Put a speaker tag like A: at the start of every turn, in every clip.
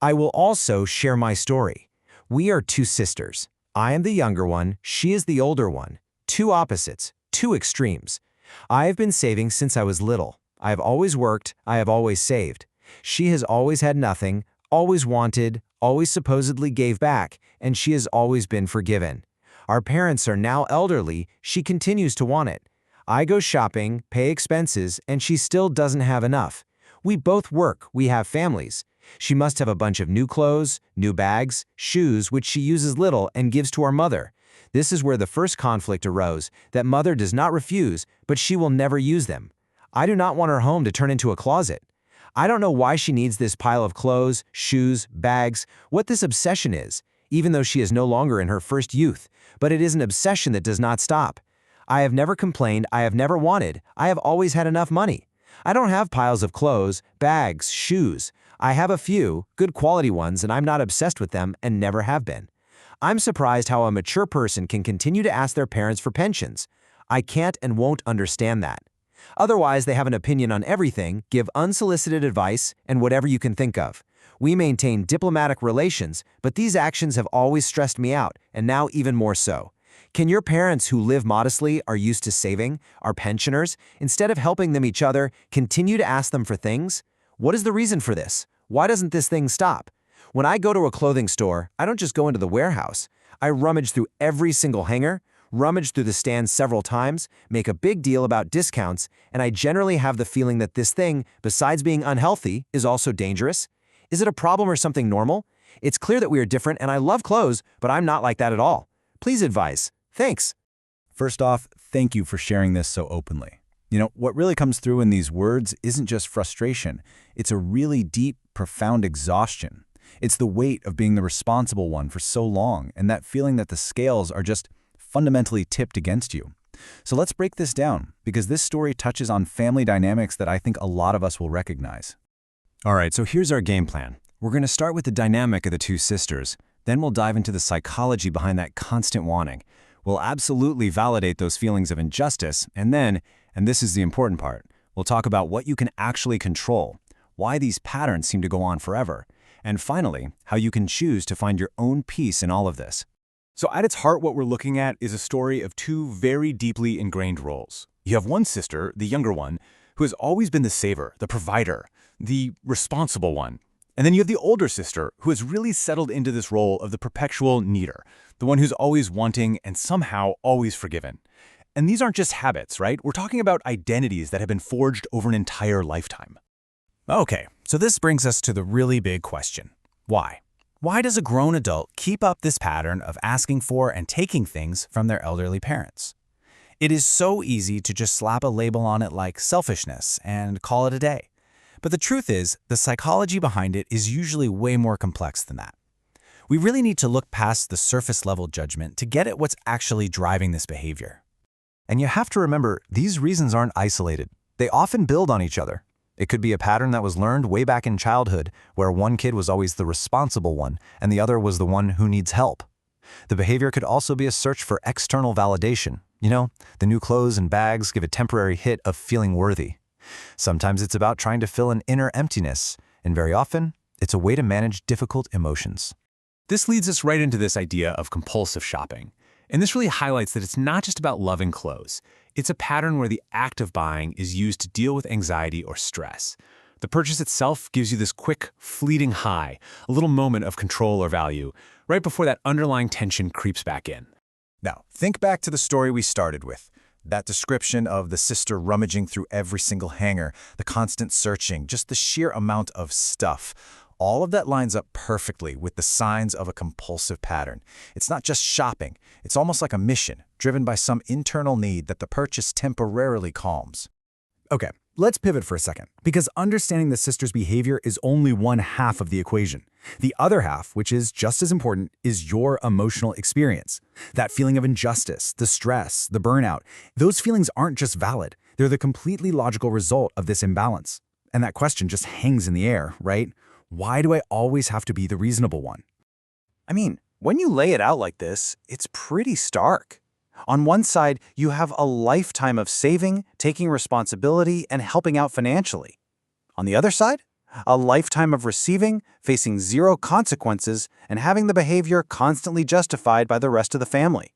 A: I will also share my story. We are two sisters. I am the younger one, she is the older one. Two opposites, two extremes. I have been saving since I was little. I have always worked, I have always saved. She has always had nothing, always wanted, always supposedly gave back, and she has always been forgiven. Our parents are now elderly, she continues to want it. I go shopping, pay expenses, and she still doesn't have enough. We both work, we have families. She must have a bunch of new clothes, new bags, shoes, which she uses little and gives to our mother. This is where the first conflict arose, that mother does not refuse, but she will never use them. I do not want her home to turn into a closet. I don't know why she needs this pile of clothes, shoes, bags, what this obsession is, even though she is no longer in her first youth, but it is an obsession that does not stop. I have never complained, I have never wanted, I have always had enough money. I don't have piles of clothes, bags, shoes. I have a few, good quality ones, and I'm not obsessed with them and never have been. I'm surprised how a mature person can continue to ask their parents for pensions. I can't and won't understand that. Otherwise, they have an opinion on everything, give unsolicited advice, and whatever you can think of. We maintain diplomatic relations, but these actions have always stressed me out, and now even more so. Can your parents who live modestly, are used to saving, are pensioners, instead of helping them each other, continue to ask them for things? What is the reason for this? Why doesn't this thing stop? When I go to a clothing store, I don't just go into the warehouse. I rummage through every single hanger, rummage through the stands several times, make a big deal about discounts, and I generally have the feeling that this thing, besides being unhealthy, is also dangerous. Is it a problem or something normal? It's clear that we are different and I love clothes, but I'm not like that at all. Please advise. Thanks.
B: First off, thank you for sharing this so openly. What really comes through in these words isn't just frustration. It's a really deep, profound exhaustion. It's the weight of being the responsible one for so long and that feeling that the scales are just fundamentally tipped against you. So let's break this down, because this story touches on family dynamics that I think a lot of us will recognize.
A: All right, so here's our game plan. We're going to start with the dynamic of the two sisters. Then we'll dive into the psychology behind that constant wanting. We'll absolutely validate those feelings of injustice, and then, and this is the important part, we'll talk about what you can actually control, why these patterns seem to go on forever, and finally, how you can choose to find your own peace in all of this.
C: So at its heart, what we're looking at is a story of two very deeply ingrained roles. You have one sister, the younger one, who has always been the saver, the provider, the responsible one. And then you have the older sister, who has really settled into this role of the perpetual needer, the one who's always wanting and somehow always forgiven. And these aren't just habits, right? We're talking about identities that have been forged over an entire lifetime.
D: Okay, so this brings us to the really big question. Why? Why does a grown adult keep up this pattern of asking for and taking things from their elderly parents? It is so easy to just slap a label on it like selfishness and call it a day. But the truth is, the psychology behind it is usually way more complex than that. We really need to look past the surface-level judgment to get at what's actually driving this behavior.
E: And you have to remember, these reasons aren't isolated. They often build on each other. It could be a pattern that was learned way back in childhood, where one kid was always the responsible one, and the other was the one who needs help. The behavior could also be a search for external validation. The new clothes and bags give a temporary hit of feeling worthy. Sometimes it's about trying to fill an inner emptiness, and very often, it's a way to manage difficult emotions.
C: This leads us right into this idea of compulsive shopping. And this really highlights that it's not just about loving clothes. It's a pattern where the act of buying is used to deal with anxiety or stress. The purchase itself gives you this quick, fleeting high, a little moment of control or value, right before that underlying tension creeps back in.
B: Now, think back to the story we started with. That description of the sister rummaging through every single hanger, the constant searching, just the sheer amount of stuff. All of that lines up perfectly with the signs of a compulsive pattern. It's not just shopping. It's almost like a mission, driven by some internal need that the purchase temporarily calms.
D: Okay, let's pivot for a second, because understanding the sister's behavior is only one half of the equation. The other half, which is just as important, is your emotional experience. That feeling of injustice, the stress, the burnout, those feelings aren't just valid. They're the completely logical result of this imbalance. And that question just hangs in the air, right? Why do I always have to be the reasonable one?
F: I mean, when you lay it out like this, it's pretty stark. On one side, you have a lifetime of saving, taking responsibility, and helping out financially. On the other side, A lifetime of receiving, facing zero consequences, and having the behavior constantly justified by the rest of the family.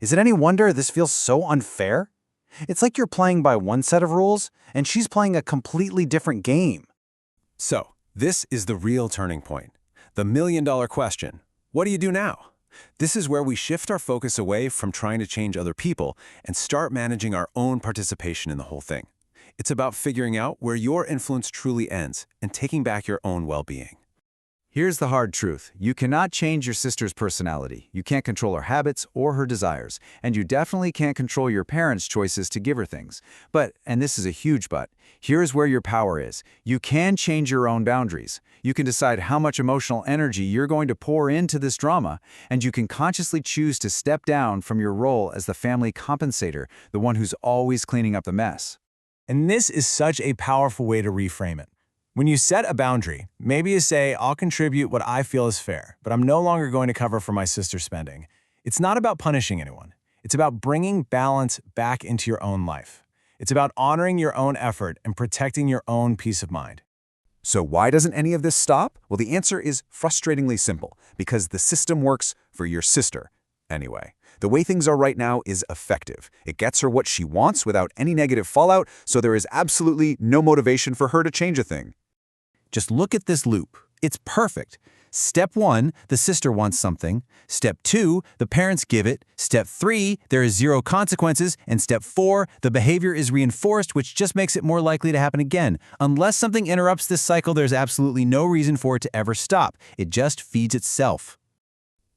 F: Is it any wonder this feels so unfair? It's like you're playing by one set of rules, and she's playing a completely different game.
C: So, this is the real turning point. The million-dollar question. What do you do now? This is where we shift our focus away from trying to change other people and start managing our own participation in the whole thing. It's about figuring out where your influence truly ends and taking back your own well-being.
E: Here's the hard truth. You cannot change your sister's personality. You can't control her habits or her desires. And you definitely can't control your parents' choices to give her things. But, and this is a huge but, here's where your power is. You can change your own boundaries. You can decide how much emotional energy you're going to pour into this drama, and you can consciously choose to step down from your role as the family compensator, the one who's always cleaning up the mess.
D: And this is such a powerful way to reframe it. When you set a boundary, maybe you say, I'll contribute what I feel is fair, but I'm no longer going to cover for my sister's spending. It's not about punishing anyone. It's about bringing balance back into your own life. It's about honoring your own effort and protecting your own peace of mind.
B: So why doesn't any of this stop? Well, the answer is frustratingly simple, because the system works for your sister. Anyway, the way things are right now is effective. It gets her what she wants without any negative fallout, so there is absolutely no motivation for her to change a thing.
E: Just look at this loop. It's perfect. Step 1, the sister wants something. Step 2, the parents give it. Step 3, there is zero consequences. And Step 4, the behavior is reinforced, which just makes it more likely to happen again. Unless something interrupts this cycle, there's absolutely no reason for it to ever stop. It just feeds itself.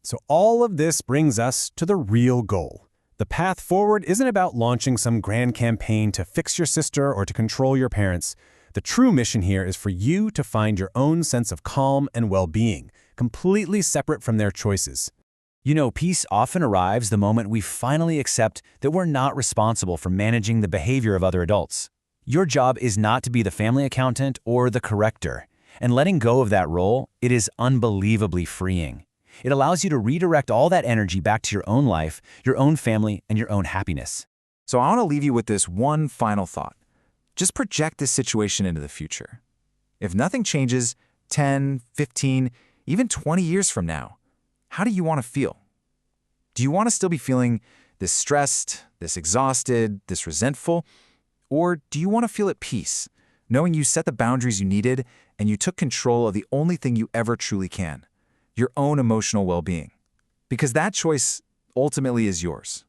D: So all of this brings us to the real goal. The path forward isn't about launching some grand campaign to fix your sister or to control your parents. The true mission here is for you to find your own sense of calm and well-being, completely separate from their choices.
A: You know, peace often arrives the moment we finally accept that we're not responsible for managing the behavior of other adults. Your job is not to be the family accountant or the corrector, and letting go of that role, it is unbelievably freeing. It allows you to redirect all that energy back to your own life, your own family, and your own happiness.
F: So I want to leave you with this one final thought. Just project this situation into the future. If nothing changes 10, 15, even 20 years from now, how do you want to feel? Do you want to still be feeling this stressed, this exhausted, this resentful? Or do you want to feel at peace, knowing you set the boundaries you needed and you took control of the only thing you ever truly can, your own emotional well-being? Because that choice ultimately is yours.